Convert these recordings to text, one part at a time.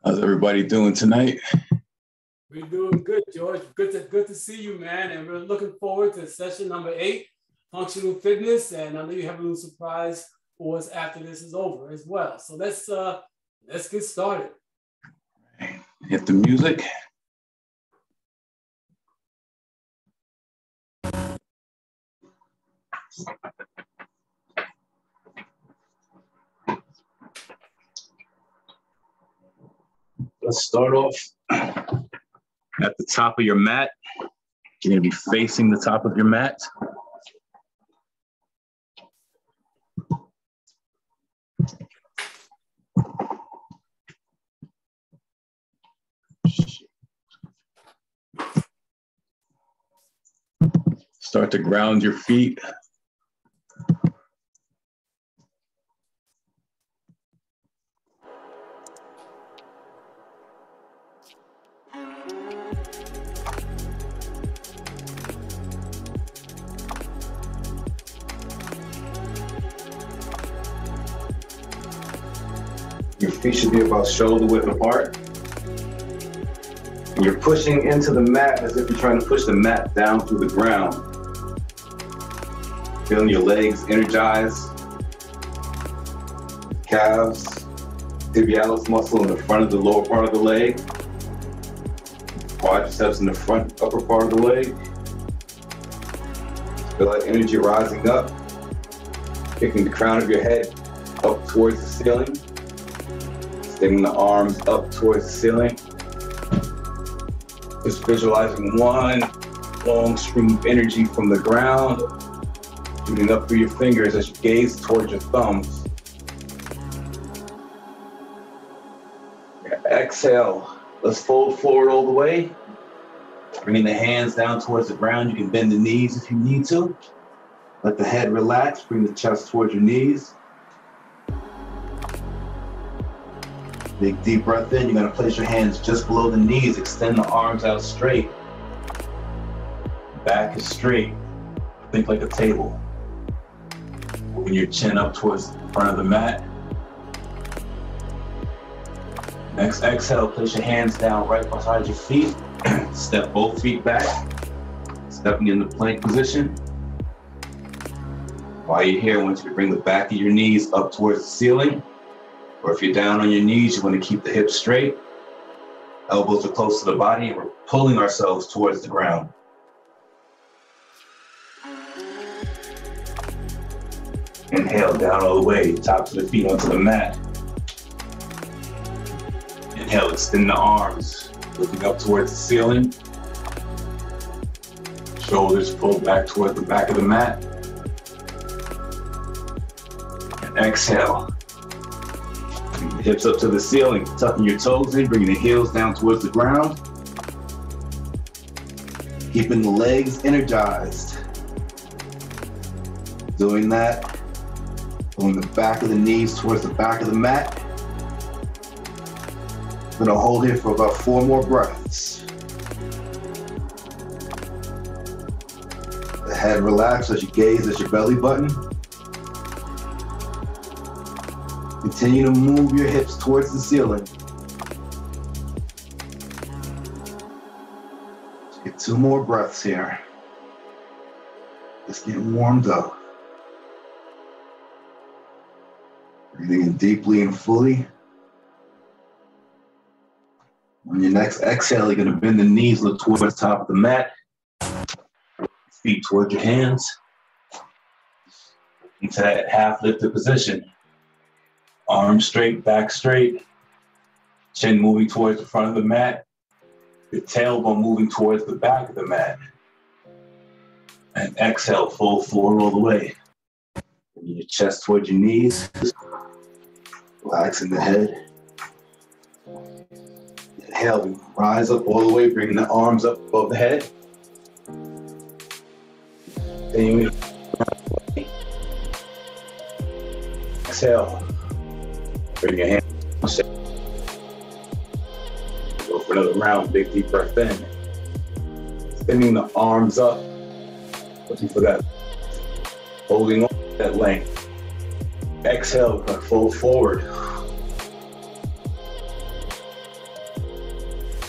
How's everybody doing tonight? We're doing good, George. Good to see you, man. And we're looking forward to session number 8, functional fitness. And I know you have a little surprise for us after this is over as well. So let's get started. Hit the music. Let's start off at the top of your mat. You're going to be facing the top of your mat. Start to ground your feet. Your feet should be about shoulder width apart. And you're pushing into the mat as if you're trying to push the mat down through the ground. Feeling your legs energized. Calves, tibialis muscle in the front of the lower part of the leg. Quadriceps in the front upper part of the leg. Feel that energy rising up. Kicking the crown of your head up towards the ceiling. Extending the arms up towards the ceiling. Just visualizing one long stream of energy from the ground, shooting up through your fingers as you gaze towards your thumbs. Exhale. Let's fold forward all the way. Bringing the hands down towards the ground. You can bend the knees if you need to. Let the head relax. Bring the chest towards your knees. Big deep breath in. You're going to place your hands just below the knees. Extend the arms out straight. Back is straight. Think like a table. Moving your chin up towards the front of the mat. Next exhale, place your hands down right beside your feet. Step both feet back. Stepping into plank position. While you're here, I want you to bring the back of your knees up towards the ceiling. Or if you're down on your knees, you want to keep the hips straight. Elbows are close to the body, and we're pulling ourselves towards the ground. Inhale down all the way, tops of the feet onto the mat. Inhale, extend the arms, looking up towards the ceiling. Shoulders pull back towards the back of the mat. And exhale. Bring the hips up to the ceiling, tucking your toes in, bringing the heels down towards the ground. Keeping the legs energized. Doing that, pulling the back of the knees towards the back of the mat. I'm gonna hold here for about 4 more breaths. The head relax as you gaze at your belly button. Continue to move your hips towards the ceiling. Let's get 2 more breaths here. Just getting warmed up. Breathing in deeply and fully. On your next exhale, you're going to bend the knees, look towards the top of the mat. Feet towards your hands. Into that half lifted position. Arms straight, back straight. Chin moving towards the front of the mat. Your tailbone moving towards the back of the mat. And exhale, fold forward all the way. Bring your chest towards your knees. Relaxing the head. Inhale, we rise up all the way, bringing the arms up above the head. Exhale. Bring your hands. Go for another round. Big deep breath in. Extending the arms up. Looking for that. Holding on that length. Exhale, fold forward.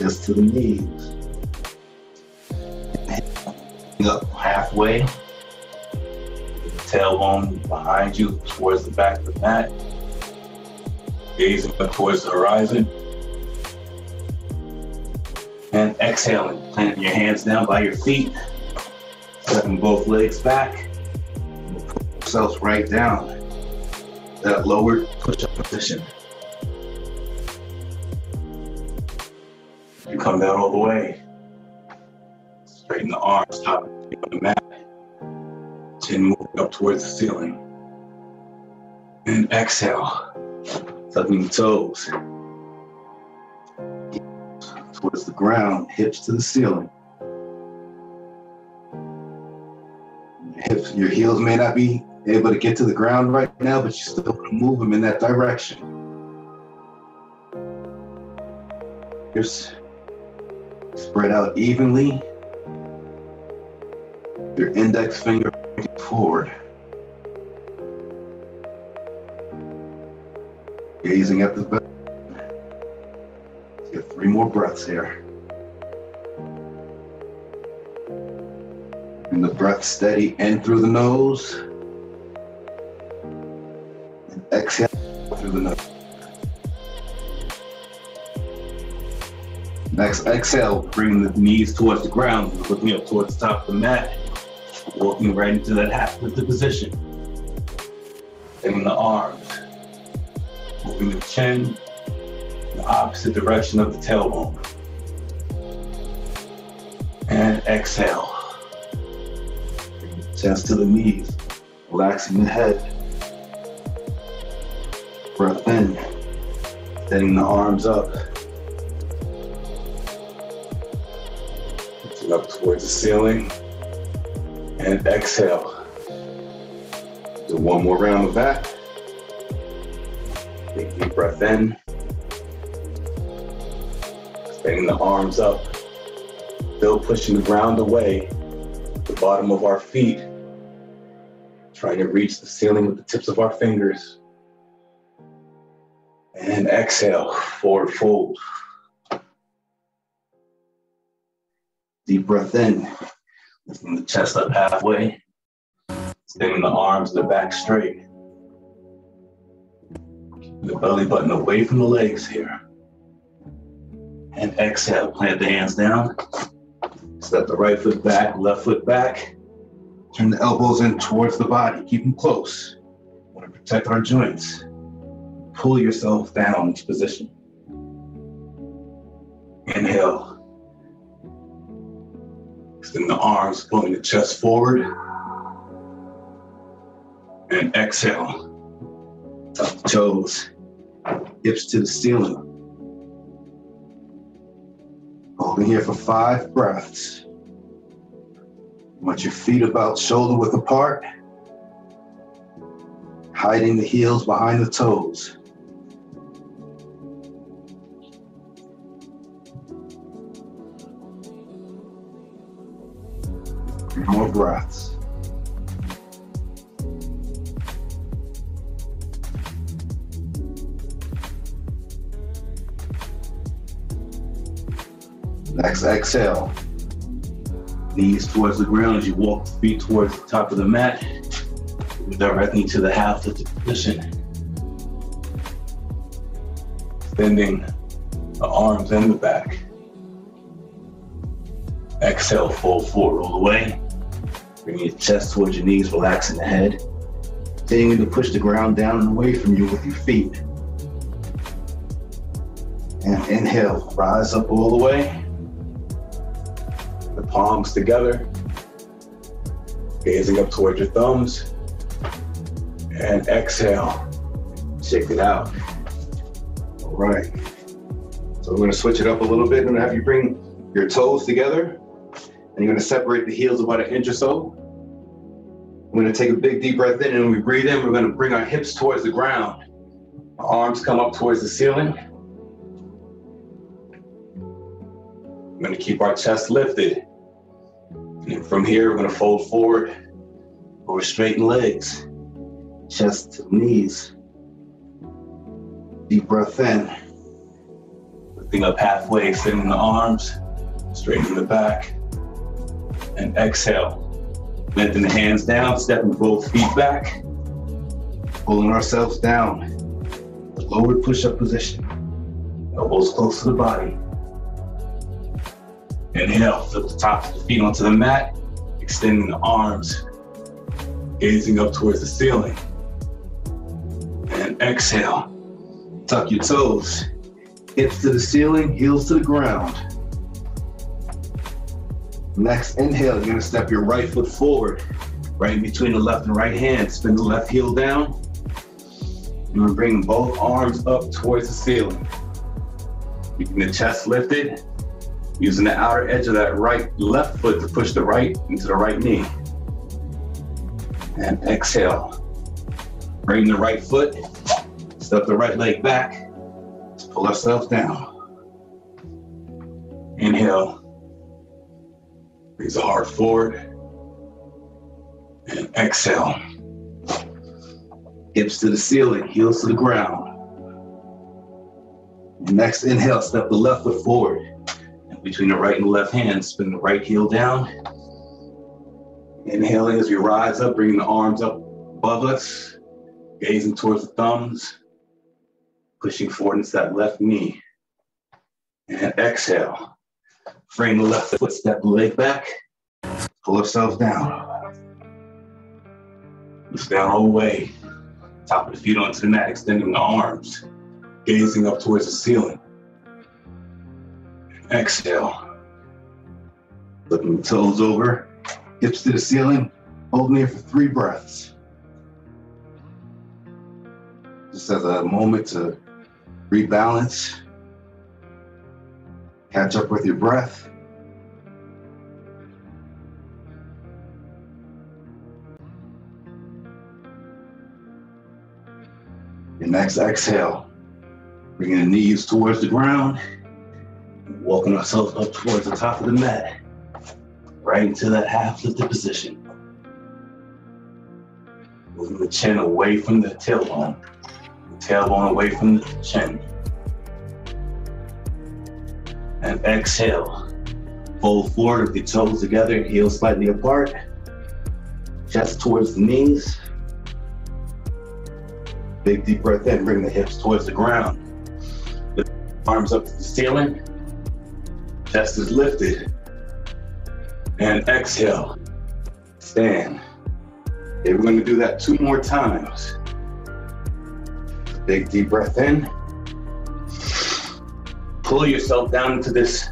Chest to the knees. Up halfway. The tailbone behind you towards the back of the mat. Gazing up towards the horizon. And exhaling, planting your hands down by your feet. Stepping both legs back. Put yourselves right down. That lowered push-up position. You come down all the way. Straighten the arms, top on the mat. Chin moving up towards the ceiling. And exhale, tucking the toes. Towards the ground, hips to the ceiling. Your heels may not be able to get to the ground right now, but you still want to move them in that direction. Just spread out evenly. Your index finger pointing forward. Gazing at the belly. Let's get 3 more breaths here. And the breath steady in through the nose. And exhale through the nose. Next exhale, bring the knees towards the ground, looking up towards the top of the mat. Walking right into that half lifted position. Bending the arms. Moving the chin in the opposite direction of the tailbone. And exhale. Bring the chest to the knees. Relaxing the head. Breath in. Setting the arms up. Lifting up towards the ceiling. And exhale. Do 1 more round of that. Take a deep breath in. Extending the arms up. Still pushing the ground away. The bottom of our feet. Trying to reach the ceiling with the tips of our fingers. And exhale, forward fold. Deep breath in. Lifting the chest up halfway. Extending the arms to the back straight. Keeping the belly button away from the legs here. And exhale, plant the hands down. Step the right foot back, left foot back. Turn the elbows in towards the body. Keep them close. Want to protect our joints. Pull yourself down into position. Inhale. Extend the arms, pulling the chest forward. And exhale. Tuck the toes. Hips to the ceiling. Holding here for 5 breaths. Want your feet about shoulder width apart. Hiding the heels behind the toes. More breaths. Next exhale. Knees towards the ground as you walk the feet towards the top of the mat. Directly to the half lifted position. Extending the arms and the back. Exhale, fold forward all the way. Bringing your chest towards your knees, relaxing the head. Continuing to push the ground down and away from you with your feet. And inhale, rise up all the way. The palms together. Gazing up towards your thumbs. And exhale, shake it out. All right. So we're gonna switch it up a little bit. I'm gonna have you bring your toes together. And you're gonna separate the heels about 1 inch or so. We're gonna take a big deep breath in, and when we breathe in, we're gonna bring our hips towards the ground. Our arms come up towards the ceiling. We're gonna keep our chest lifted. And from here, we're gonna fold forward over straighten legs. Chest to knees. Deep breath in. Lifting up halfway, extending the arms, straightening the back. And exhale. Lengthen the hands down, stepping both feet back. Pulling ourselves down. Lowered push-up position. Elbows close to the body. Inhale, flip the tops of the feet onto the mat, extending the arms, gazing up towards the ceiling. And exhale, tuck your toes, hips to the ceiling, heels to the ground. Next inhale, you're gonna step your right foot forward, right in between the left and right hand, spin the left heel down. You're gonna bring both arms up towards the ceiling. Keeping the chest lifted, using the outer edge of that left foot to push the right into the right knee. And exhale. Bring the right foot, step the right leg back, let's pull ourselves down. Inhale. Raise the heart forward. And exhale. Hips to the ceiling, heels to the ground. Next inhale, step the left foot forward. And between the right and the left hand, spin the right heel down. Inhaling as we rise up, bringing the arms up above us, gazing towards the thumbs, pushing forward into that left knee. And exhale. Frame the left foot, step the leg back, pull ourselves down. Push down all the way. Top of the feet onto the mat, extending the arms, gazing up towards the ceiling. Exhale. Flipping the toes over, hips to the ceiling, holding here for 3 breaths. Just as a moment to rebalance, catch up with your breath. Your next exhale, bringing the knees towards the ground, walking ourselves up towards the top of the mat, right into that half lifted position. Moving the chin away from the tailbone, the tailbone away from the chin. And exhale, fold forward with the toes together, heels slightly apart, chest towards the knees. Big deep breath in, bring the hips towards the ground. Lift the arms up to the ceiling, chest is lifted. And exhale, stand. Okay, we're gonna do that 2 more times. Big deep breath in. Pull yourself down into this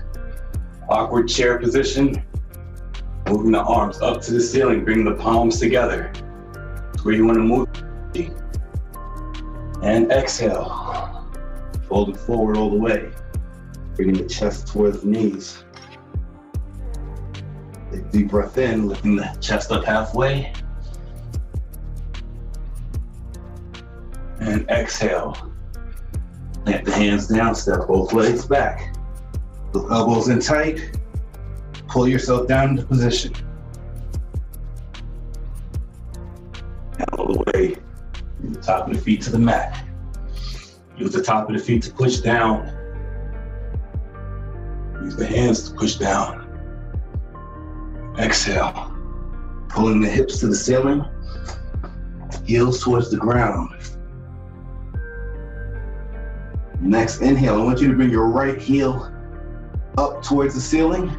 awkward chair position. Moving the arms up to the ceiling, bring the palms together. It's where you wanna move. And exhale, fold it forward all the way. Bringing the chest towards the knees. Take a deep breath in, lifting the chest up halfway. And exhale. Plant the hands down, step both legs back. With elbows in tight, pull yourself down into position. And all the way from the top of the feet to the mat. Use the top of the feet to push down. Use the hands to push down. Exhale. Pulling the hips to the ceiling, heels towards the ground. Next inhale, I want you to bring your right heel up towards the ceiling.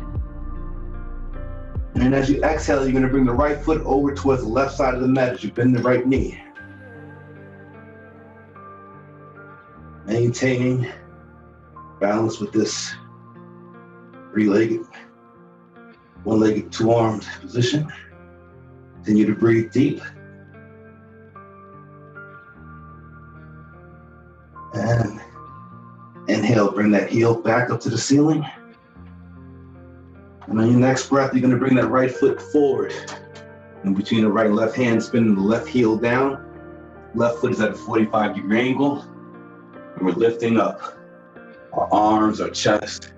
And then as you exhale, you're gonna bring the right foot over towards the left side of the mat as you bend the right knee. Maintaining balance with this 3-legged, 1-legged, 2-armed position. Continue to breathe deep. And inhale, bring that heel back up to the ceiling. And on your next breath, you're gonna bring that right foot forward. In between the right and left hand, spinning the left heel down. Left foot is at a 45-degree angle. And we're lifting up our arms, our chest,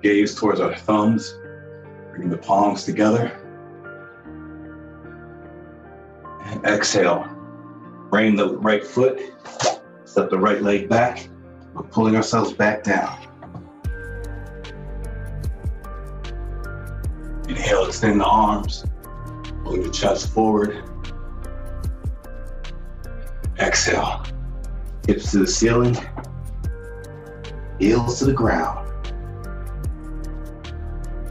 gaze towards our thumbs, bringing the palms together. And exhale, bring the right foot, step the right leg back. We're pulling ourselves back down. Inhale, extend the arms, pull your chest forward. Exhale, hips to the ceiling, heels to the ground.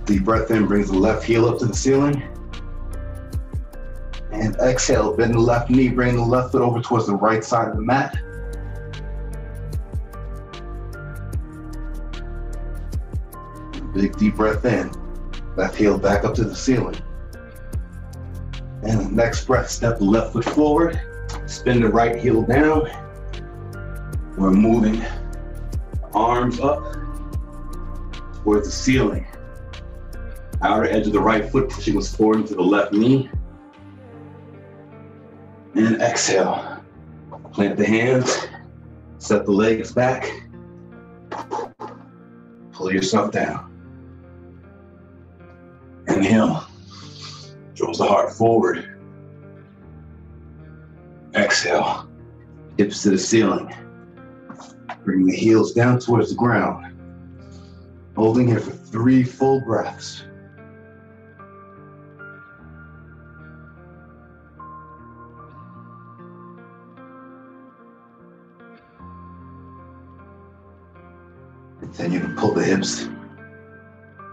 Deep breath in, brings the left heel up to the ceiling. And exhale, bend the left knee, bring the left foot over towards the right side of the mat. Big deep breath in, left heel back up to the ceiling. And the next breath, step the left foot forward, spin the right heel down. We're moving arms up towards the ceiling. Outer edge of the right foot pushing us forward into the left knee. And exhale. Plant the hands, set the legs back, pull yourself down. Inhale, draws the heart forward. Exhale, hips to the ceiling. Bring the heels down towards the ground. Holding here for 3 full breaths. Continue to pull the hips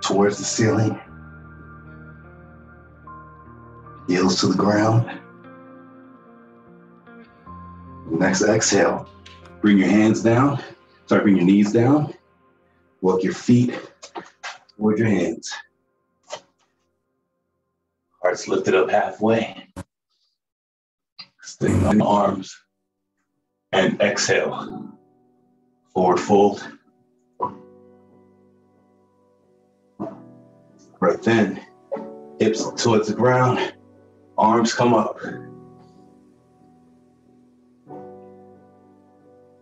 towards the ceiling. Heels to the ground. Next exhale, bring your hands down. Bring your knees down. Walk your feet toward your hands. Heart's lifted up halfway. Extend the arms. And exhale. Forward fold. Breath in. Hips towards the ground. Arms come up.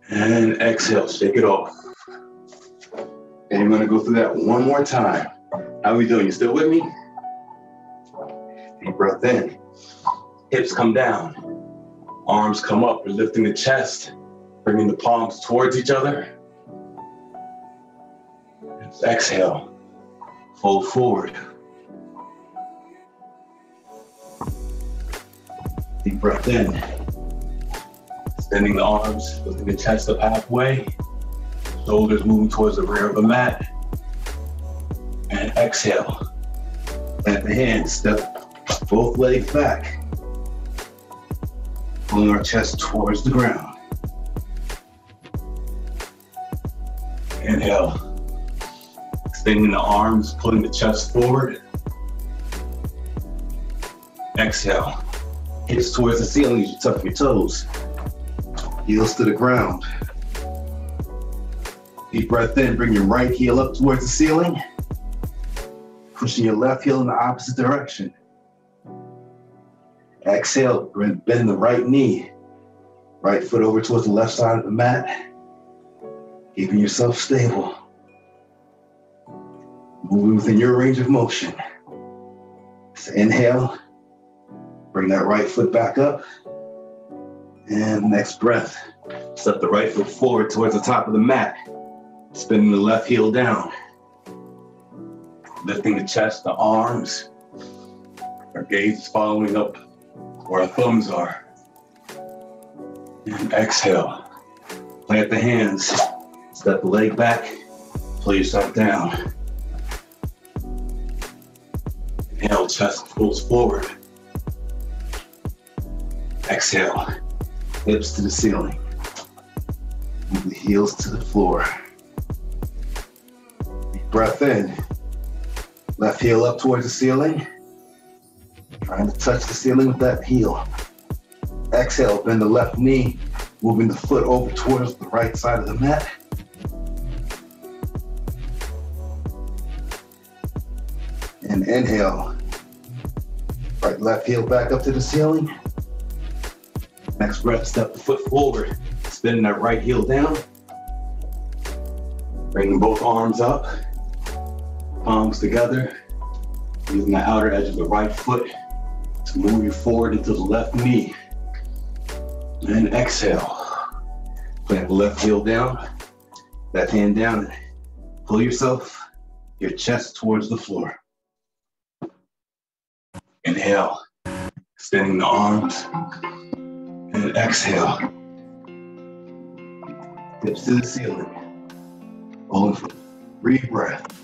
And exhale, shake it off. And you're gonna go through that one more time. How are we doing? You still with me? Deep breath in. Hips come down. Arms come up. We're lifting the chest, bringing the palms towards each other. Exhale, fold forward. Deep breath in. Extending the arms, lifting the chest up halfway. Shoulders moving towards the rear of the mat. And exhale. Plant the hands, step both legs back. Pulling our chest towards the ground. Inhale. Extending the arms, pulling the chest forward. Exhale. Hips towards the ceiling as you tuck your toes. Heels to the ground. Deep breath in, bring your right heel up towards the ceiling. Pushing your left heel in the opposite direction. Exhale, bend the right knee. Right foot over towards the left side of the mat. Keeping yourself stable. Moving within your range of motion. So inhale, bring that right foot back up. And next breath, step the right foot forward towards the top of the mat. Spinning the left heel down. Lifting the chest, the arms. Our gaze is following up where our thumbs are. And exhale. Plant the hands. Step the leg back. Pull yourself down. Inhale, chest pulls forward. Exhale. Hips to the ceiling. Move the heels to the floor. Deep breath in. Left heel up towards the ceiling. Trying to touch the ceiling with that heel. Exhale, bend the left knee, moving the foot over towards the right side of the mat. And inhale. Right left heel back up to the ceiling. Next breath, step the foot forward, spinning that right heel down. Bringing both arms up, palms together, using the outer edge of the right foot to move you forward into the left knee. And exhale. Plant the left heel down, left hand down, and pull yourself, your chest towards the floor. Inhale, extending the arms. And exhale. Hips to the ceiling. Holding for 3 breaths.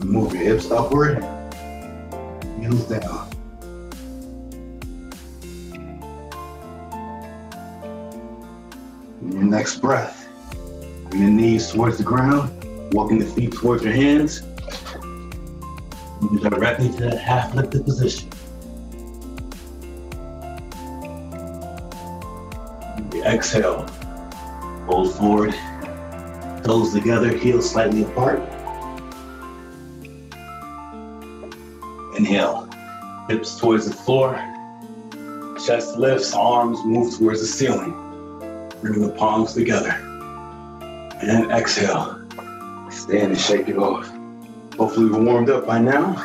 Move your hips upward, heels down. And your next breath, bring the knees towards the ground, walking the feet towards your hands. Move directly to that half lifted position. Exhale, fold forward, toes together, heels slightly apart. Inhale, hips towards the floor, chest lifts, arms move towards the ceiling. Bring the palms together. And exhale, stand and shake it off. Hopefully we're warmed up by now.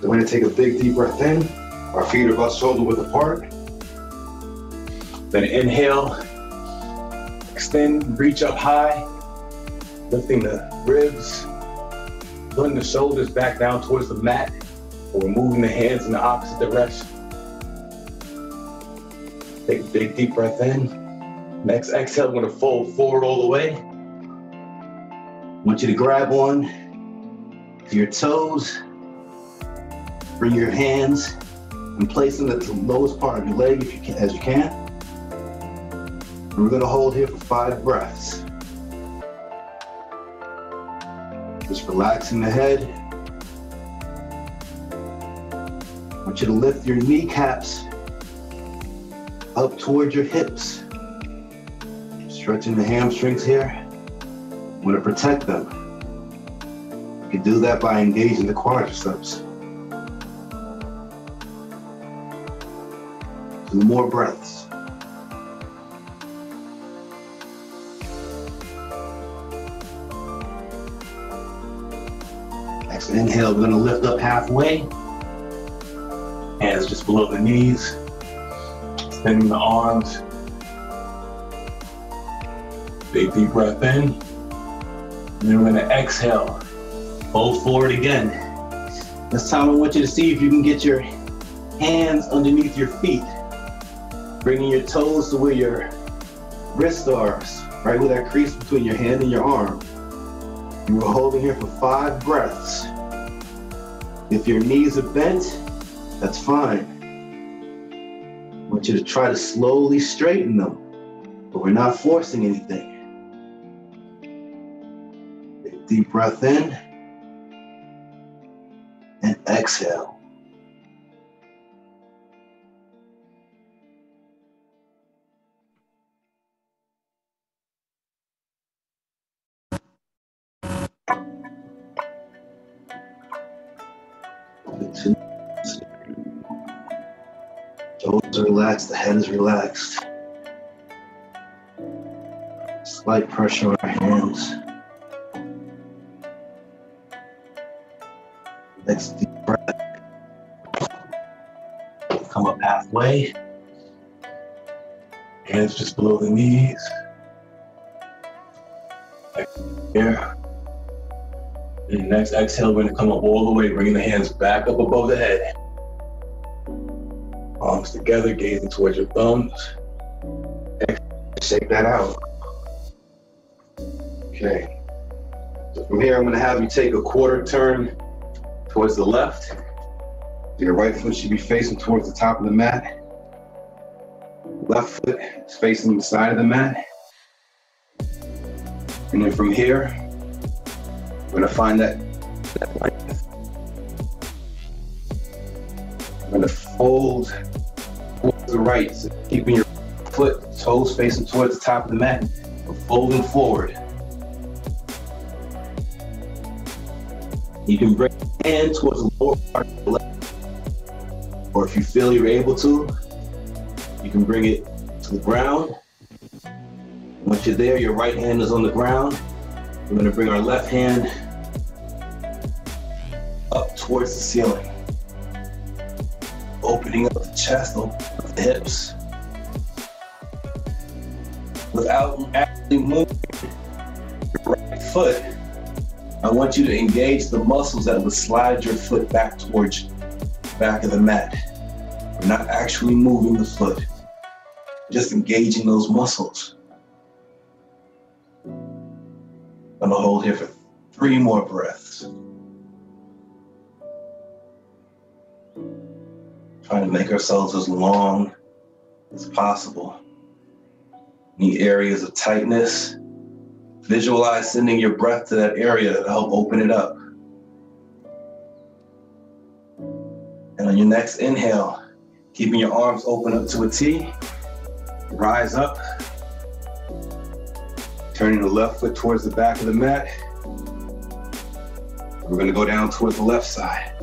So we're gonna take a big deep breath in. Our feet are about shoulder width apart. Then inhale, extend, reach up high, lifting the ribs, putting the shoulders back down towards the mat, or we're moving the hands in the opposite direction. Take a big deep breath in. Next exhale, we're gonna fold forward all the way. I want you to grab on to your toes, bring your hands and place them at the lowest part of your leg if you can, as you can. And we're gonna hold here for 5 breaths. Just relaxing the head. I want you to lift your kneecaps up towards your hips. Stretching the hamstrings here. I'm going to protect them. You can do that by engaging the quadriceps. 2 more breaths. Next inhale, we're going to lift up halfway. Hands just below the knees. Extending the arms. Big deep breath in. And then we're gonna exhale. Fold forward again. This time I want you to see if you can get your hands underneath your feet. Bringing your toes to where your wrists are, right where that crease between your hand and your arm. And we're holding here for 5 breaths. If your knees are bent, that's fine. I want you to try to slowly straighten them, but we're not forcing anything. Take a deep breath in and exhale. Shoulders are relaxed, the head is relaxed. Slight pressure on our hands. Next deep breath. Come up halfway. Hands just below the knees. Here. And next exhale, we're going to come up all the way, bringing the hands back up above the head. Palms together, gazing towards your thumbs. Shake that out. Okay. So from here, I'm going to have you take a quarter turn towards the left. Your right foot should be facing towards the top of the mat. Left foot is facing the side of the mat. And then from here, we're going to find that length. I'm going to fold towards the right, so keeping your foot, toes facing towards the top of the mat, but folding forward. You can bring your hand towards the lower part of the leg, or if you feel you're able to, you can bring it to the ground. Once you're there, your right hand is on the ground. We're going to bring our left hand up towards the ceiling. Opening up the chest, opening up the hips. without actually moving your right foot, I want you to engage the muscles that would slide your foot back towards the back of the mat. You're not actually moving the foot, just engaging those muscles. I'm gonna hold here for 3 more breaths. Trying to make ourselves as long as possible. Any areas of tightness, visualize sending your breath to that area to help open it up. And on your next inhale, keeping your arms open up to a T, rise up, turning the left foot towards the back of the mat. We're gonna go down towards the left side.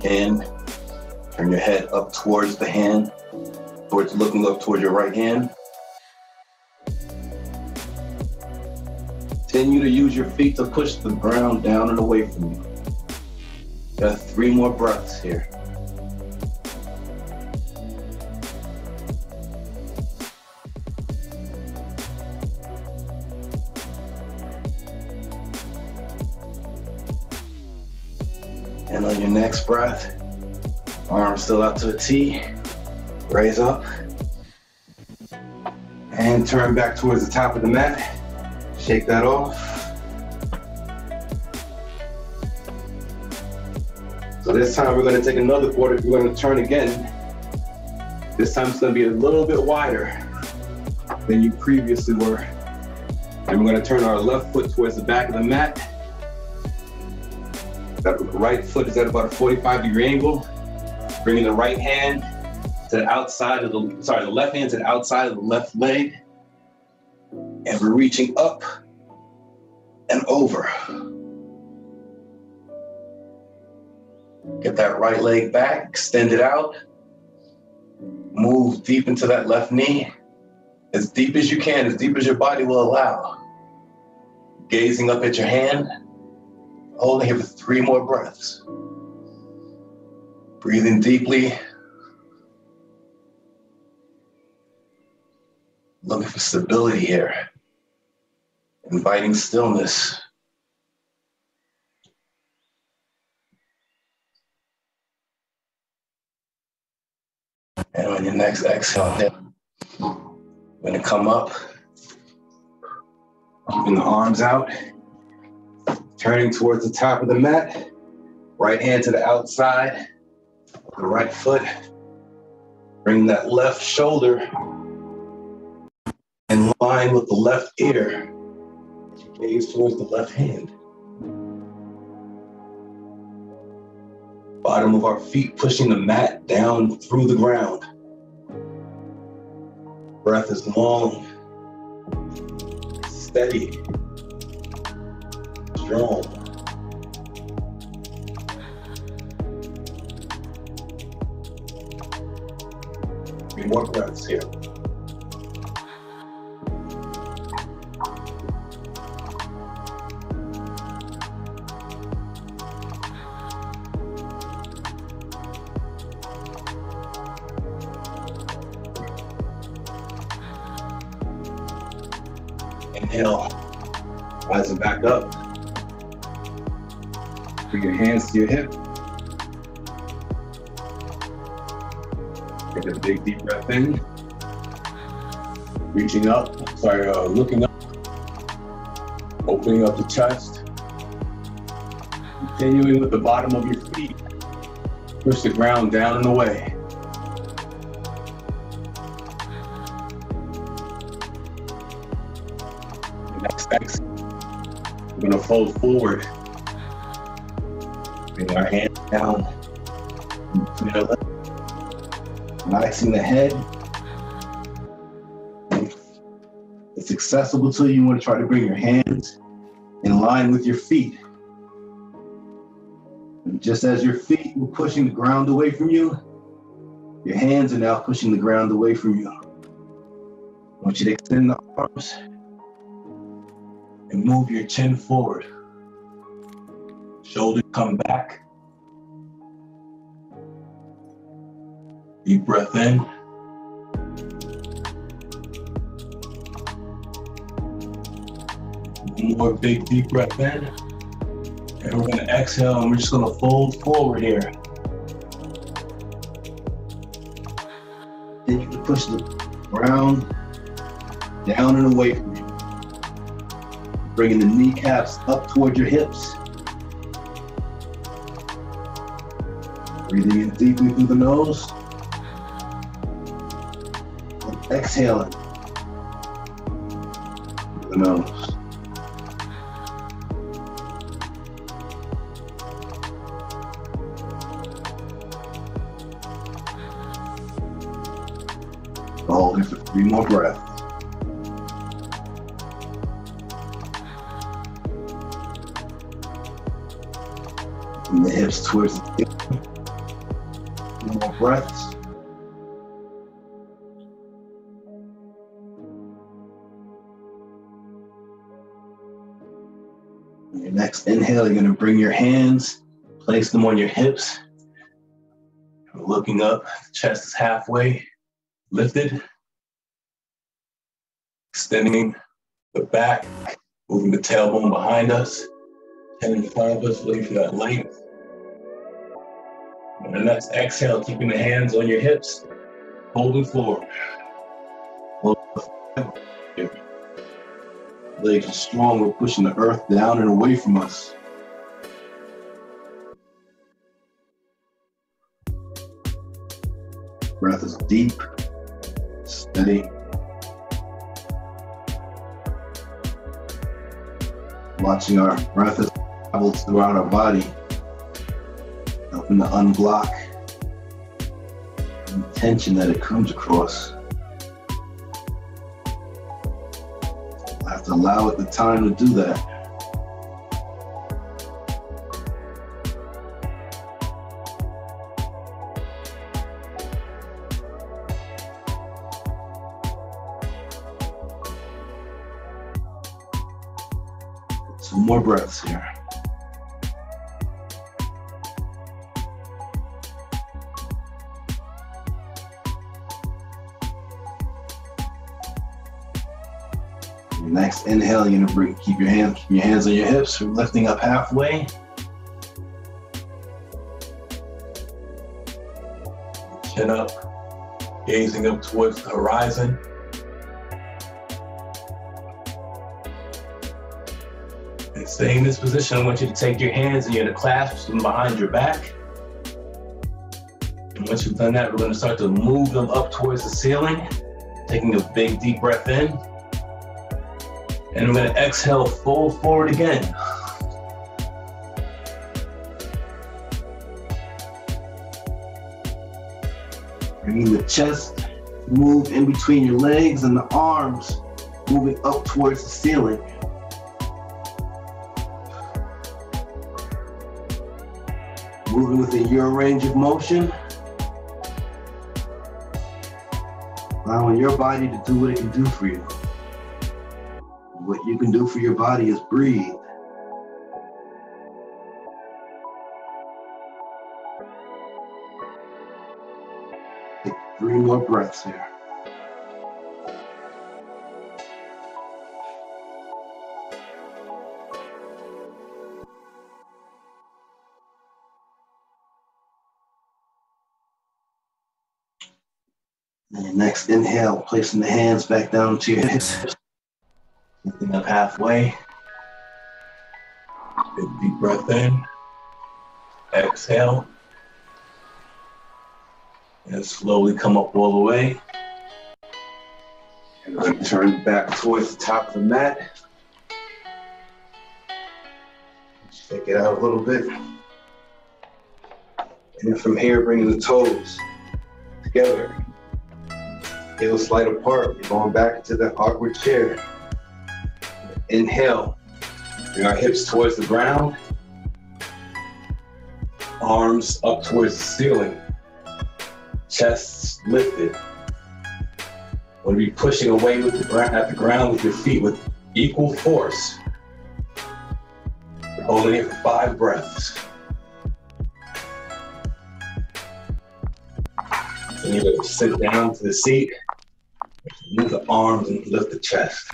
And turn your head up towards the hand, looking up towards your right hand. Continue to use your feet to push the ground down and away from you. Got 3 more breaths here. And on your next breath, arms still out to a T, raise up, and turn back towards the top of the mat. Shake that off. So this time we're gonna take another quarter, we're gonna turn again. This time it's gonna be a little bit wider than you previously were. And we're gonna turn our left foot towards the back of the mat. That right foot is at about a 45-degree angle. Bringing the right hand to the outside of the left hand to the outside of the left leg. And we're reaching up and over. Get that right leg back, extend it out. Move deep into that left knee. As deep as you can, as deep as your body will allow. Gazing up at your hand. Holding here for 3 more breaths. Breathing deeply. Looking for stability here. Inviting stillness. And on your next exhale, you're gonna come up, keeping the arms out. Turning towards the top of the mat, right hand to the outside, the right foot. Bring that left shoulder in line with the left ear. Gaze towards the left hand. Bottom of our feet pushing the mat down through the ground. Breath is long, steady. Strong. Three more breaths here. Inhale, rising back up. Bring your hands to your hip. Take a big deep breath in. Reaching up, looking up. Opening up the chest. Continuing with the bottom of your feet. Push the ground down and away. Next exhale, we're gonna fold forward. Bring our hands down, relaxing the head. It's accessible to you. You want to try to bring your hands in line with your feet. And just as your feet were pushing the ground away from you, your hands are now pushing the ground away from you. I want you to extend the arms and move your chin forward. Shoulders come back. Deep breath in. One more big deep breath in. And we're gonna exhale and we're just gonna fold forward here. Then you can push the ground down and away from you. Bringing the kneecaps up toward your hips. Breathing in deeply through the nose. And exhaling through the nose. Hold it for 3 more breaths. Bring the hips towards the hip. 2 more breaths. On your next inhale, you're going to bring your hands, place them on your hips. You're looking up, the chest is halfway lifted. Extending the back, moving the tailbone behind us, chin in front of us, looking for that length. On the next exhale, keeping the hands on your hips, holding forward. Legs are strong, we're pushing the earth down and away from us. Breath is deep, steady. Watching our breath as it travels throughout our body, helping to unblock the tension that it comes across. I have to allow it the time to do that. Some more breaths here. Your next inhale, you're gonna keep your hands on your hips. We're lifting up halfway. Chin up, gazing up towards the horizon. And staying in this position, I want you to take your hands and you're gonna clasp them behind your back. And once you've done that, we're gonna start to move them up towards the ceiling, taking a big deep breath in. And we're gonna exhale, fold forward again. Bringing the chest, move in between your legs and the arms, moving up towards the ceiling. Moving within your range of motion. Allowing your body to do what it can do for you. What you can do for your body is breathe. Take 3 more breaths here. And your next inhale, placing the hands back down to your hips. Lifting up halfway. Big deep breath in. Exhale. And slowly come up all the way. And then turn back towards the top of the mat. Shake it out a little bit. And then from here, bringing the toes together. Heels slight apart. We're going back into that awkward chair. Inhale. Bring our hips towards the ground. Arms up towards the ceiling. Chest lifted. Want to be pushing away with at the ground with your feet with equal force. Holding it for 5 breaths. Continue to sit down to the seat. Move the arms and lift the chest.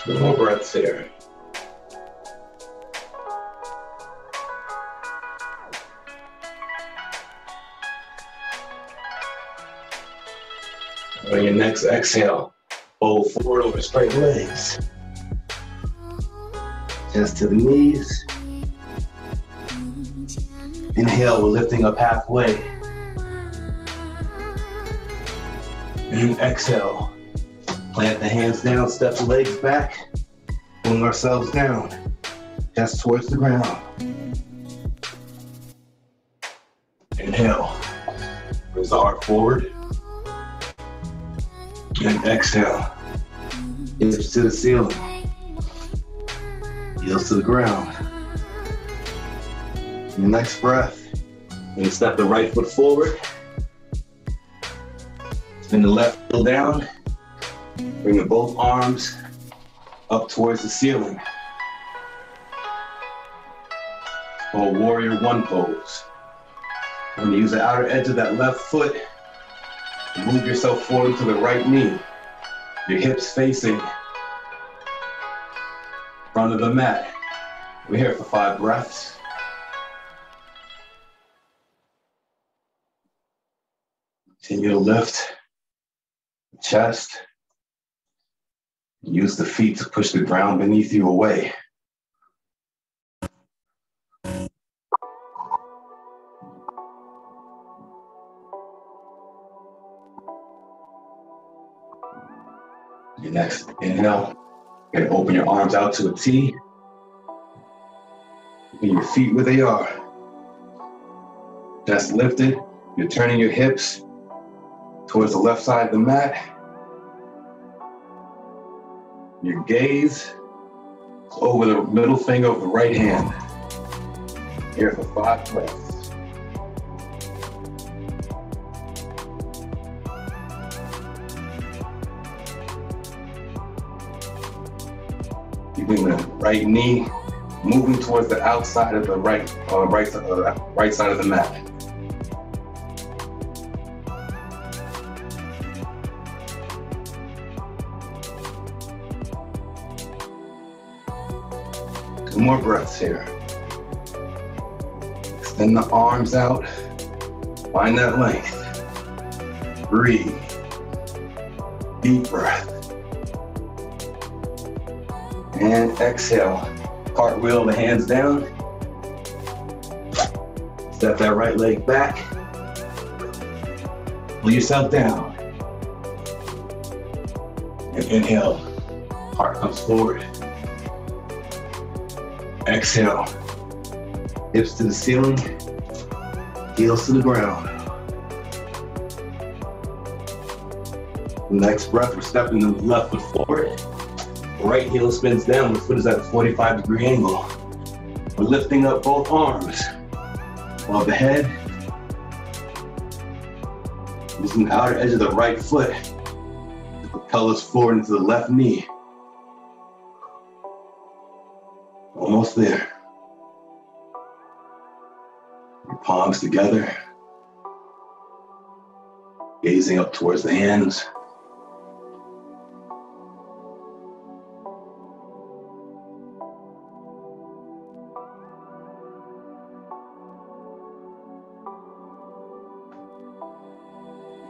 Two more breaths here. On your next exhale, fold forward over straight legs. Chest to the knees. Inhale, we're lifting up halfway. And exhale, plant the hands down, step the legs back, pulling ourselves down, chest towards the ground. Inhale, raise the heart forward. And exhale, hips to the ceiling, heels to the ground. Your next breath, you're gonna step the right foot forward, spin the left heel down, bringing both arms up towards the ceiling. For warrior one pose. You're gonna use the outer edge of that left foot. Move yourself forward to the right knee. Your hips facing front of the mat. We're here for 5 breaths. Continue to lift the chest. Use the feet to push the ground beneath you away. Your next inhale, you're gonna open your arms out to a T. And your feet where they are. Chest lifted, you're turning your hips towards the left side of the mat. Your gaze is over the middle finger of the right hand. Here for 5 breaths. Keeping the right knee moving towards the outside of the right side of the mat. Two more breaths here. Extend the arms out. Find that length. Breathe. Deep breath. And exhale. Cartwheel the hands down. Step that right leg back. Pull yourself down. And inhale. Heart comes forward. Exhale. Hips to the ceiling. Heels to the ground. Next breath, we're stepping the left foot forward. Right heel spins down, the foot is at a 45-degree angle. We're lifting up both arms above the head. Using the outer edge of the right foot to propel us forward into the left knee. Almost there. Your palms together. Gazing up towards the hands.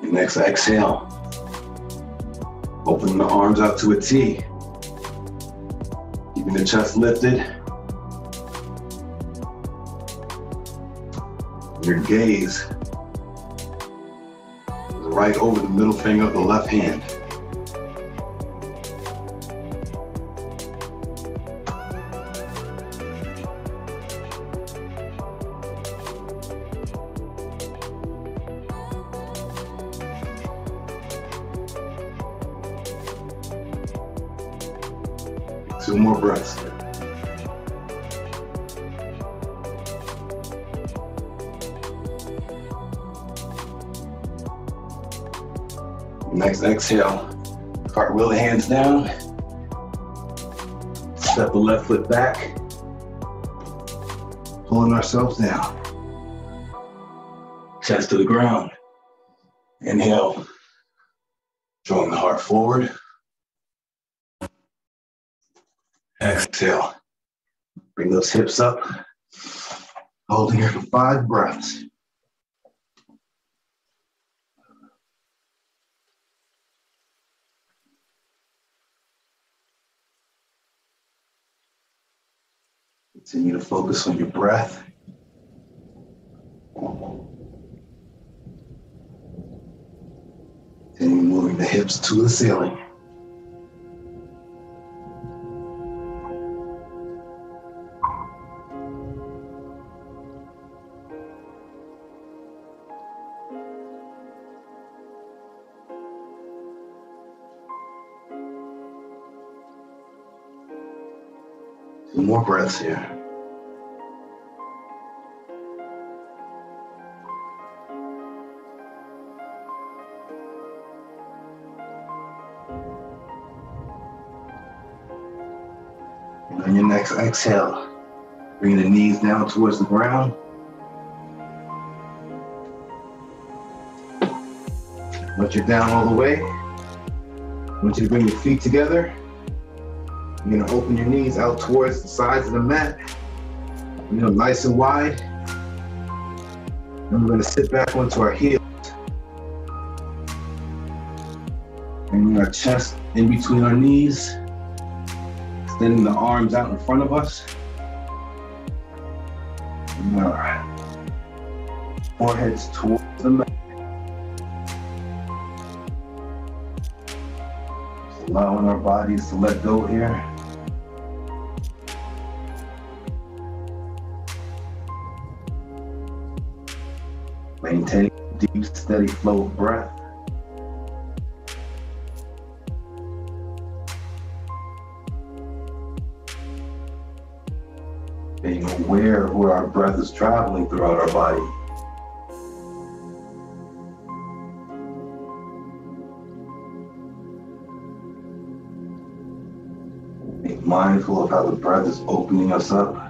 Next exhale, opening the arms out to a T, keeping the chest lifted. Your gaze is right over the middle finger of the left hand. Two more breaths. Next exhale, cartwheel the hands down. Step the left foot back, pulling ourselves down. Chest to the ground. Inhale, drawing the heart forward. Exhale, bring those hips up. Holding here for 5 breaths. Continue to focus on your breath. Continue moving the hips to the ceiling. Some more breaths here. And on your next exhale, bring the knees down towards the ground. Once you're down all the way, I want you to bring your feet together. You're gonna open your knees out towards the sides of the mat, nice and wide. And we're gonna sit back onto our heels. Bringing our chest in between our knees, extending the arms out in front of us. And our foreheads towards the mat. Just allowing our bodies to let go here. Maintain a deep, steady flow of breath. Being aware of where our breath is traveling throughout our body. Being mindful of how the breath is opening us up.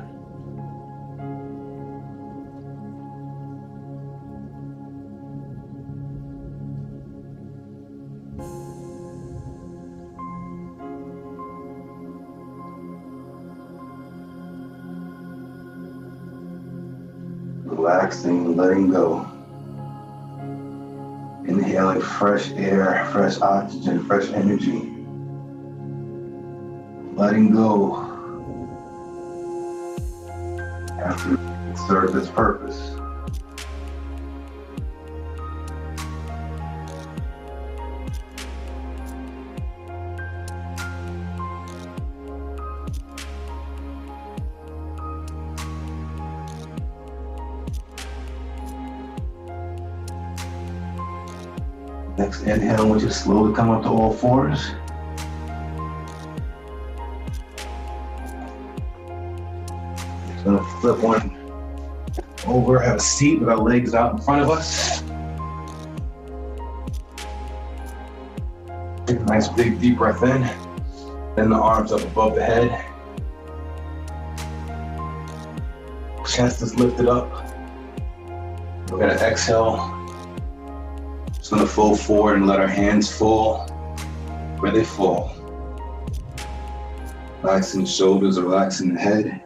Relaxing, letting go. Inhaling fresh air, fresh oxygen, fresh energy. Letting go after it served its purpose. Next inhale, I want you to slowly come up to all fours. Just gonna flip one over, have a seat with our legs out in front of us. Take a nice big deep breath in. Then the arms up above the head. Chest is lifted up. We're gonna exhale. Just gonna fold forward and let our hands fall where they fall. Relaxing the shoulders, relaxing the head.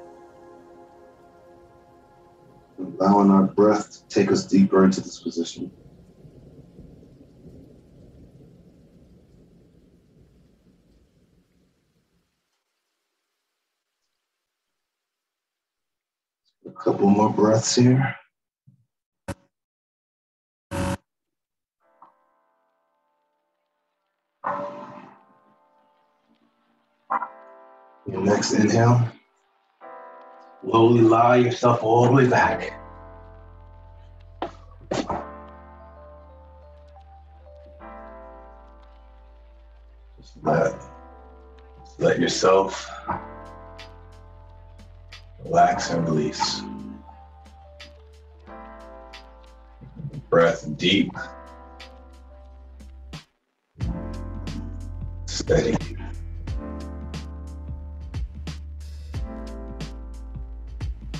Allowing our breath to take us deeper into this position. A couple more breaths here. Your next inhale, slowly lie yourself all the way back. Just let yourself relax and release. Breath deep. Steady.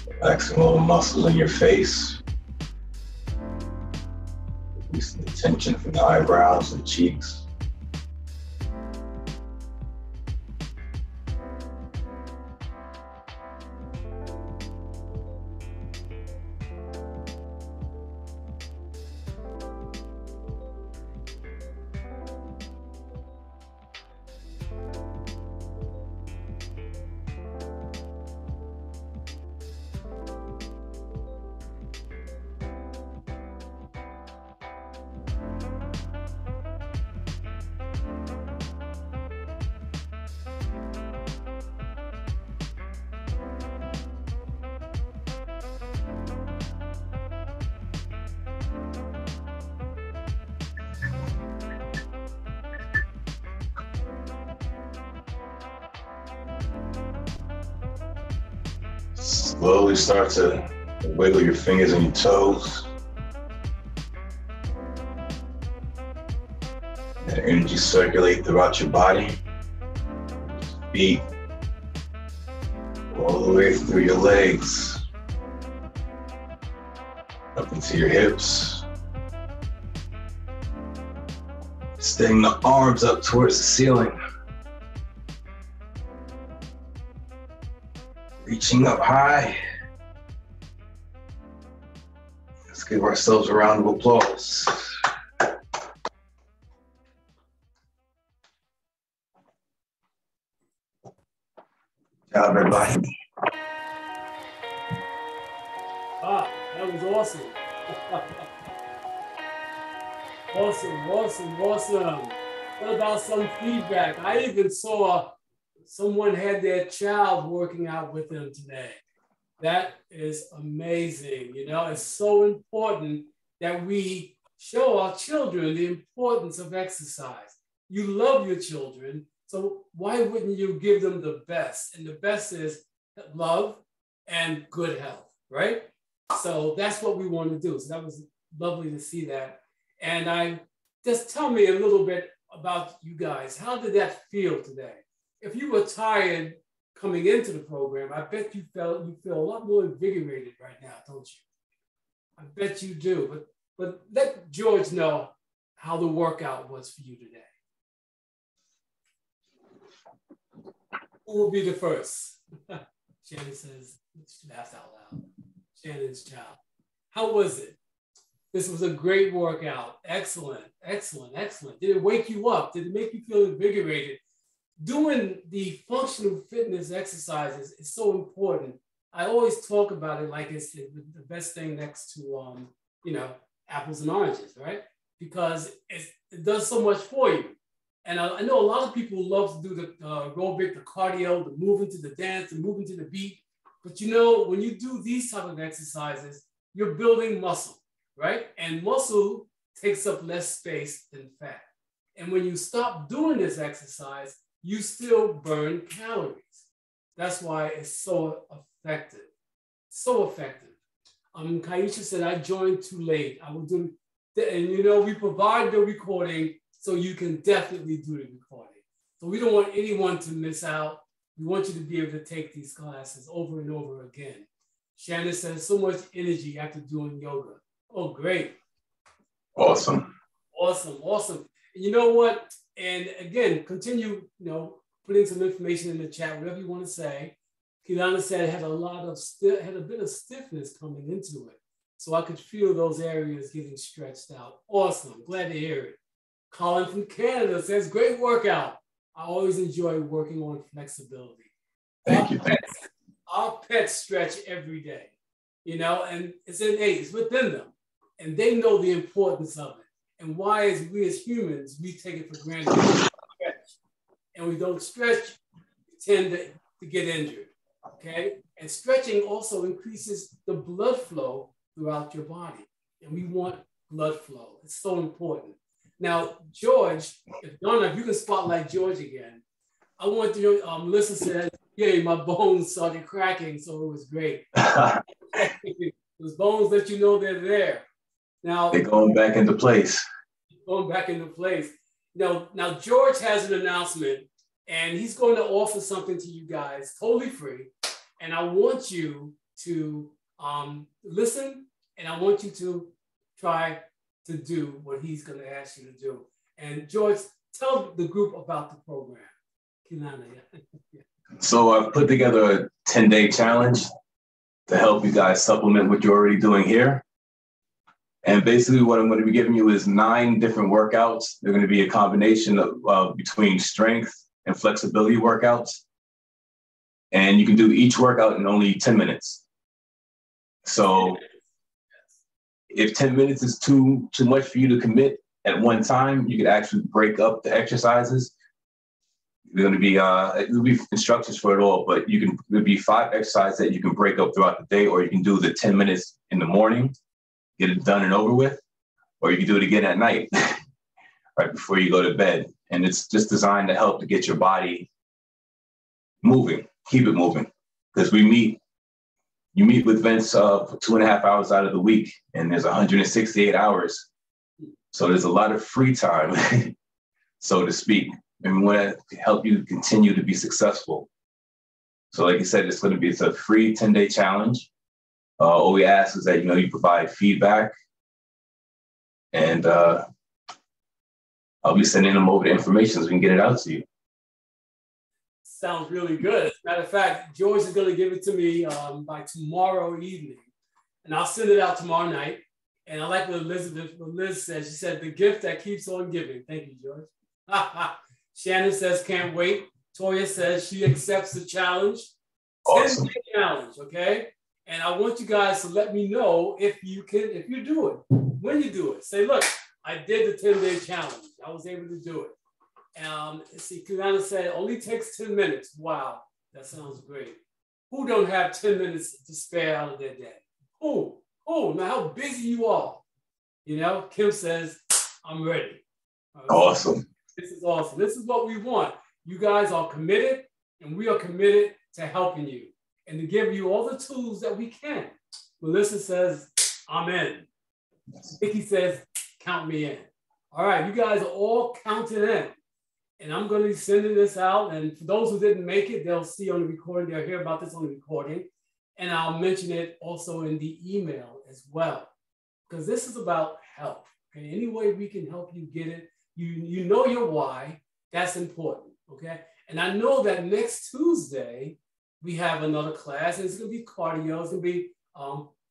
Relaxing all the muscles in your face. Releasing the tension from the eyebrows and cheeks. Slowly start to wiggle your fingers and your toes. Let energy circulate throughout your body. Feet all the way through your legs, up into your hips. Extending the arms up towards the ceiling. Reaching up high. Let's give ourselves a round of applause. Good job, everybody. Ah, that was awesome. Awesome. What about some feedback? I even saw someone had their child working out with them today. That is amazing. You know, it's so important that we show our children the importance of exercise. You love your children, so why wouldn't you give them the best? And the best is love and good health, right? So that's what we want to do. So that was lovely to see that. And just tell me a little bit about you guys. How did that feel today? If you were tired coming into the program, I bet you feel a lot more invigorated right now, don't you? I bet you do. But let George know how the workout was for you today. Who will be the first? Shannon says, she laughs out loud. Shannon's child. How was it? This was a great workout. Excellent. Did it wake you up? Did it make you feel invigorated? Doing the functional fitness exercises is so important. I always talk about it like it's the best thing next to, apples and oranges, right? Because it does so much for you. And I know a lot of people love to do the aerobic, the cardio, the moving to the dance, the moving to the beat. But you know, when you do these type of exercises, you're building muscle, right? And muscle takes up less space than fat. And when you stop doing this exercise, you still burn calories. That's why it's so effective. Kaisha said, I joined too late. I will do, and we provide the recording so you can definitely do the recording. So we don't want anyone to miss out. We want you to be able to take these classes over and over again. Shannon says, so much energy after doing yoga. Oh, great. Awesome. And you know what? And again, continue, putting some information in the chat, whatever you want to say. Kilana said it had a bit of stiffness coming into it. So I could feel those areas getting stretched out. Awesome. Glad to hear it. Colin from Canada says, great workout. I always enjoy working on flexibility. Thank you. Our pets stretch every day, and it's innate, it's within them. And they know the importance of it. And why, as we as humans, we take it for granted. And we don't stretch, we tend to get injured, okay? And stretching also increases the blood flow throughout your body. And we want blood flow. It's so important. Now, George, if you can spotlight George again. I want to, Melissa said, yeah, my bones started cracking, so it was great. Those bones that they're there. Now, they're going back into place. Going back into place. Now George has an announcement, and he's going to offer something to you guys totally free. And I want you to listen, and I want you to try to do what he's going to ask you to do. And George, tell the group about the program. Kinana, yeah. So I've put together a 10-day challenge to help you guys supplement what you're already doing here. And basically what I'm going to be giving you is 9 different workouts. They're going to be a combination of between strength and flexibility workouts. And you can do each workout in only 10 minutes. So if 10 minutes is too much for you to commit at one time, you could actually break up the exercises. There's going to be it'll be instructions for it all, but there'll be 5 exercises that you can break up throughout the day, or you can do the 10 minutes in the morning, get it done and over with, or you can do it again at night, right before you go to bed. And it's just designed to help to get your body moving, keep it moving, because you meet with Vince for 2.5 hours out of the week, and there's 168 hours. So there's a lot of free time, so to speak. And we want to help you continue to be successful. So like I said, it's a free 10-day challenge. All we ask is that, you provide feedback, and I'll be sending them over the information so we can get it out to you. Sounds really good. As a matter of fact, George is going to give it to me by tomorrow evening, and I'll send it out tomorrow night. And I like what Liz said. She said, the gift that keeps on giving. Thank you, George. Shannon says, can't wait. Toya says she accepts the challenge. Awesome. 10-day challenge, okay? And I want you guys to let me know if you do it, when you do it. Say, look, I did the 10-day challenge. I was able to do it. Let's see, Kiana said, it only takes 10 minutes. Wow, that sounds great. Who don't have 10 minutes to spare out of their day? Who? Now how busy you are. Kim says, I'm ready. Awesome. This is awesome. This is what we want. You guys are committed, and we are committed to helping you and to give you all the tools that we can. Melissa says, I'm in. Vicky says, count me in. All right, you guys are all counted in. And I'm going to be sending this out. And for those who didn't make it, they'll see on the recording. They'll hear about this on the recording. And I'll mention it also in the email as well. Because this is about help. Okay? Any way we can help you get it. You know your why. That's important. Okay? And I know that next Tuesday, we have another class. And it's going to be cardio. It's going to be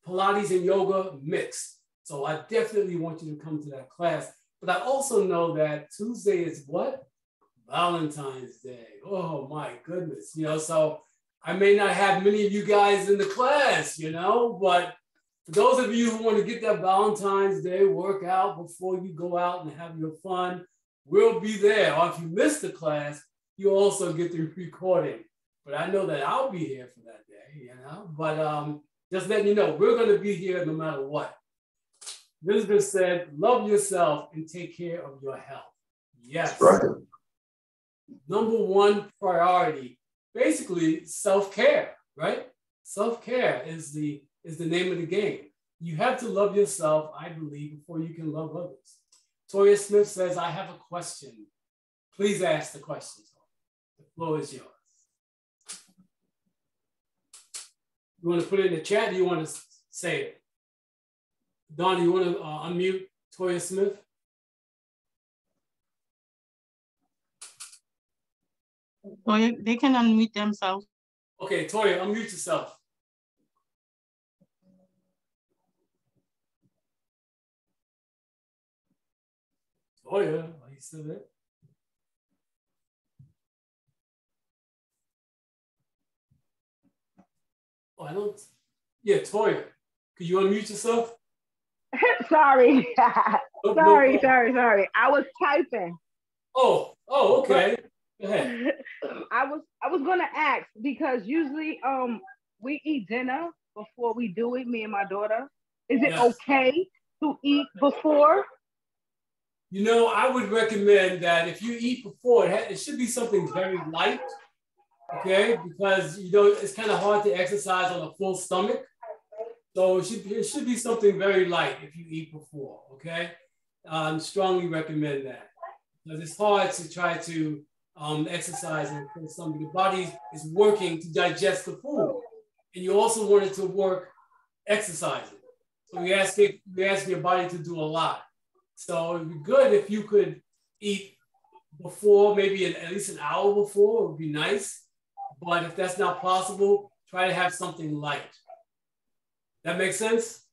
Pilates and yoga mixed. So I definitely want you to come to that class. But I also know that Tuesday is what? Valentine's Day. Oh my goodness. So I may not have many of you guys in the class, but for those of you who want to get that Valentine's Day workout before you go out and have your fun, we'll be there. Or if you miss the class, you also get the recording. But I know that I'll be here for that day, But just letting you know, we're going to be here no matter what. Elizabeth said, love yourself and take care of your health. Yes. That's right. Number one priority, basically self-care, right? Self-care is the name of the game. You have to love yourself, I believe, before you can love others. Toya Smith says, I have a question. Please ask the question. The floor is yours. You want to put it in the chat, or you want to say it? Don, you want to unmute Toya Smith? Toya, they can unmute themselves. Okay, Toya, unmute yourself. Toya, are you still there? Oh, I don't. Yeah, Toya, could you unmute yourself? Sorry. No, sorry. I was typing. Oh, okay. Go ahead. I was gonna ask because usually we eat dinner before we do it, me and my daughter. Is it okay to eat before? I would recommend that if you eat before, it should be something very light, okay? Because it's kind of hard to exercise on a full stomach. So it should be something very light if you eat before, okay? Strongly recommend that. Because it's hard to try to exercise and something. The body is working to digest the food. And you also want it to work exercising. So you ask your body to do a lot. So it'd be good if you could eat before, maybe at least an hour before, it would be nice. But if that's not possible, try to have something light. That makes sense?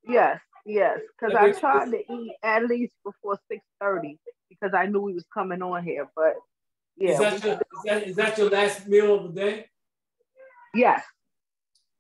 Yes, because I tried to eat at least before 6:30 because I knew he was coming on here. But yeah. Is that your last meal of the day? Yes.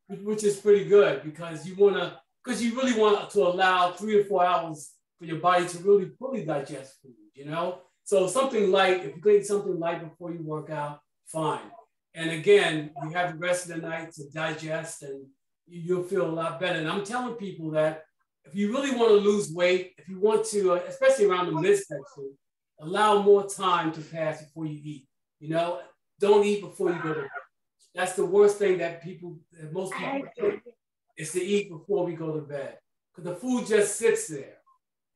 Which is pretty good because you really want to allow 3 or 4 hours for your body to really fully digest food, you know? So something light, if you can eat something light before you work out, fine. And again, you have the rest of the night to digest and you'll feel a lot better. And I'm telling people that if you really want to lose weight, if you want to, especially around the midsection, allow more time to pass before you eat. You know, don't eat before you go to bed. That's the worst thing that most people think, is to eat before we go to bed. Because the food just sits there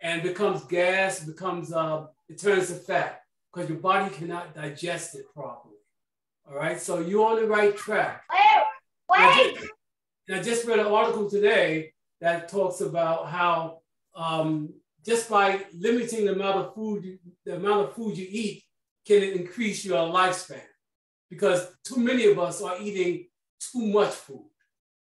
and becomes gas, it turns to fat because your body cannot digest it properly. All right, so you're on the right track. I just read an article today that talks about how just by limiting the amount of food you eat can increase your lifespan, because too many of us are eating too much food.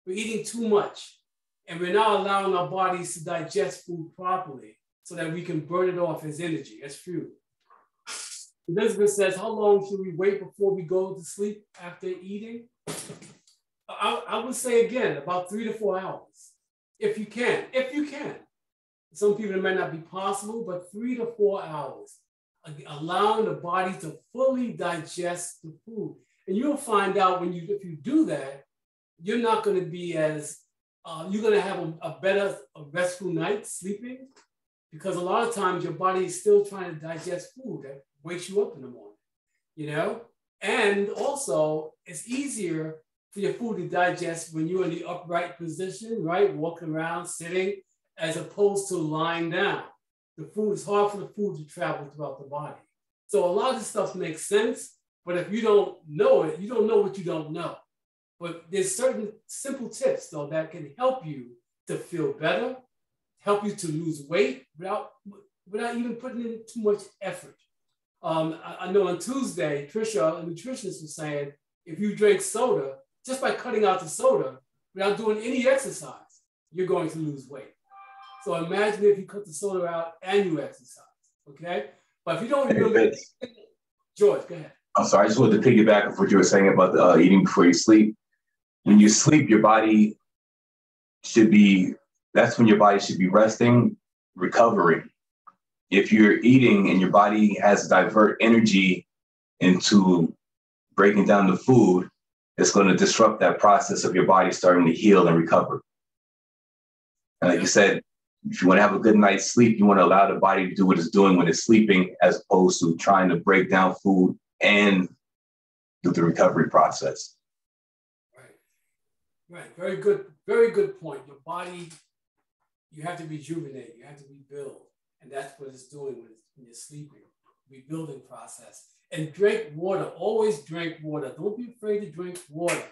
We're eating too much, and we're not allowing our bodies to digest food properly so that we can burn it off as energy, as fuel. Elizabeth says, how long should we wait before we go to sleep after eating? I would say again, about 3 to 4 hours, if you can. Some people it might not be possible, but 3 to 4 hours, allowing the body to fully digest the food. And you'll find out if you do that, you're not going to be you're going to have a better restful night sleeping, because a lot of times your body is still trying to digest food that wakes you up in the morning, you know? And also, it's easier for your food to digest when you're in the upright position, right? Walking around, sitting, as opposed to lying down. It's hard for the food to travel throughout the body. So a lot of this stuff makes sense, but if you don't know it, you don't know what you don't know. But there's certain simple tips, though, that can help you to feel better, help you to lose weight without even putting in too much effort. I know on Tuesday, Trisha, a nutritionist, was saying, if you drink soda, just by cutting out the soda without doing any exercise, you're going to lose weight. So imagine if you cut the soda out and you exercise, okay? But if you don't remember, George, go ahead. I'm sorry, I just wanted to piggyback off what you were saying about eating before you sleep. When you sleep, your body that's when your body should be resting, recovering. If you're eating and your body has to divert energy into breaking down the food, it's going to disrupt that process of your body starting to heal and recover. And like you said, if you want to have a good night's sleep, you want to allow the body to do what it's doing when it's sleeping, as opposed to trying to break down food and do the recovery process. Right. Very good point. Your body, you have to rejuvenate, you have to rebuild. And that's what it's doing when you're sleeping, rebuilding process. And drink water, always drink water. Don't be afraid to drink water.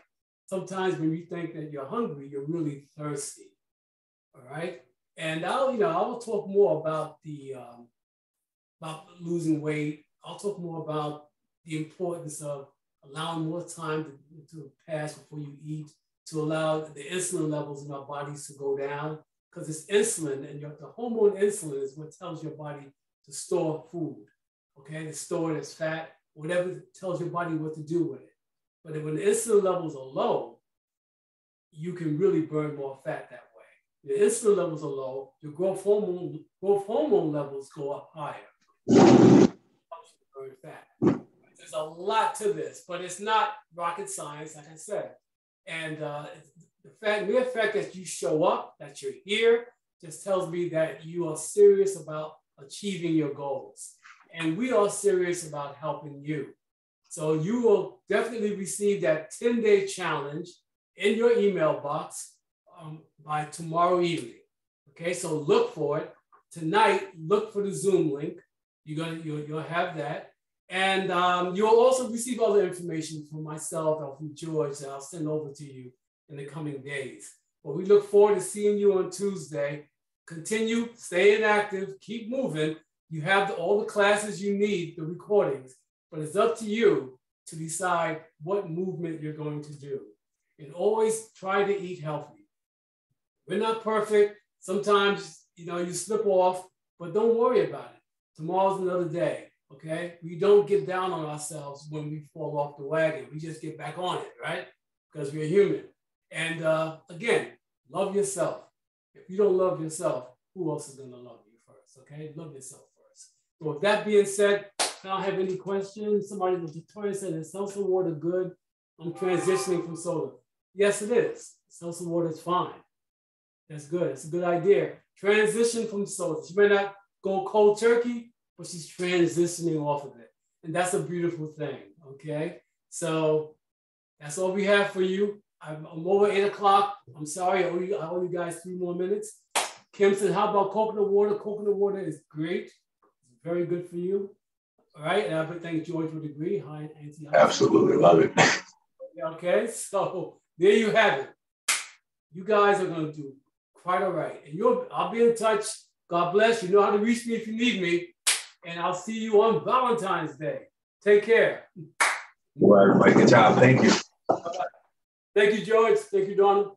Sometimes when you think that you're hungry, you're really thirsty, all right? And I will talk more about about losing weight. I'll talk more about the importance of allowing more time to pass before you eat, to allow the insulin levels in our bodies to go down. Because it's insulin, and the hormone insulin is what tells your body to store food, okay? To store it as fat, whatever tells your body what to do with it. But when the insulin levels are low, you can really burn more fat that way. The insulin levels are low, your growth hormone levels go up higher. Burn fat. There's a lot to this, but it's not rocket science, like I said. And the mere fact that you show up, that you're here, just tells me that you are serious about achieving your goals. And we are serious about helping you. So you will definitely receive that 10-day challenge in your email box by tomorrow evening. Okay, so look for it. Tonight, look for the Zoom link. You'll have that. And you'll also receive other information from myself or from George that I'll send over to you in the coming days. But we look forward to seeing you on Tuesday. Continue staying active, keep moving. You have all the classes you need, the recordings, but it's up to you to decide what movement you're going to do. And always try to eat healthy. We're not perfect. Sometimes, you slip off, but don't worry about it. Tomorrow's another day, okay? We don't get down on ourselves when we fall off the wagon. We just get back on it, right? Because we're human. And again, love yourself. If you don't love yourself, who else is going to love you first, okay? Love yourself first. So with that being said, I don't have any questions. Somebody, Victoria said, is seltzer water good? I'm transitioning from soda. Yes, it is. Seltzer water is fine. That's good. It's a good idea. Transition from soda. She may not go cold turkey, but she's transitioning off of it. And that's a beautiful thing, okay? So that's all we have for you. I'm over 8 o'clock. I'm sorry, I owe you guys 3 more minutes. Kim said, how about coconut water? Coconut water is great. It's very good for you. All right, and I think George would agree. Hi, Auntie. Absolutely, love it. Okay, so there you have it. You guys are going to do quite all right. And I'll be in touch. God bless. You know how to reach me if you need me. And I'll see you on Valentine's Day. Take care. All right, everybody. Good job. Thank you. Thank you, George. Thank you, Donna.